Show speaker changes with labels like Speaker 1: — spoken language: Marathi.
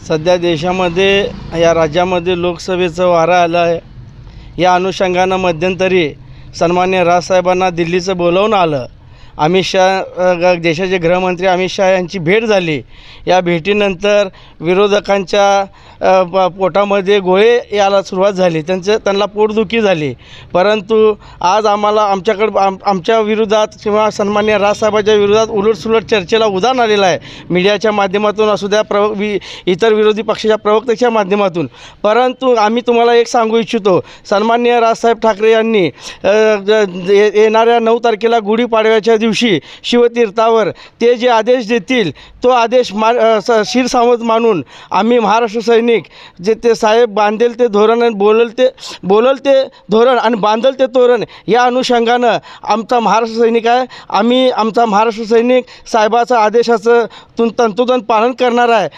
Speaker 1: सध्या देशामध्ये या राज्यामध्ये लोकसभेचं वारं आलं आहे. या अनुषंगानं मध्यंतरी सन्मान्य राजसाहेबांना दिल्लीचं बोलावून आलं. अमित शहा देशाचे गृहमंत्री अमित शहा यांची भेट झाली. या भेटीनंतर विरोधकांच्या पोटामध्ये गोळे यायला सुरुवात झाली. त्यांना पोटदुखी झाली. परंतु आज आम्हाला आमच्या विरोधात किंवा सन्मान्य राजसाहेबांच्या विरोधात उलटसुलट चर्चेला उधाण आलेलं आहे. मीडियाच्या माध्यमातून असू द्या, इतर विरोधी पक्षाच्या प्रवक्त्याच्या माध्यमातून. परंतु आम्ही तुम्हाला एक सांगू इच्छितो, सन्मान्य राजसाहेब ठाकरे यांनी येणाऱ्या 9 तारखेला गुढीपाडव्याच्या दिवशी शिवतीर्थावर ते जे आदेश देतील तो आदेश शिरसावत मानून आम्ही महाराष्ट्र सैनिक जे ते साहेब बांधेल ते धोरण आणि बोलल ते धोरण आणि बांधल ते तोरण या अनुषंगानं आमचा महाराष्ट्र सैनिक आहे. आम्ही आमचा महाराष्ट्र सैनिक साहेबाचा आदेशाचं तंतोतंत पालन करणार आहे.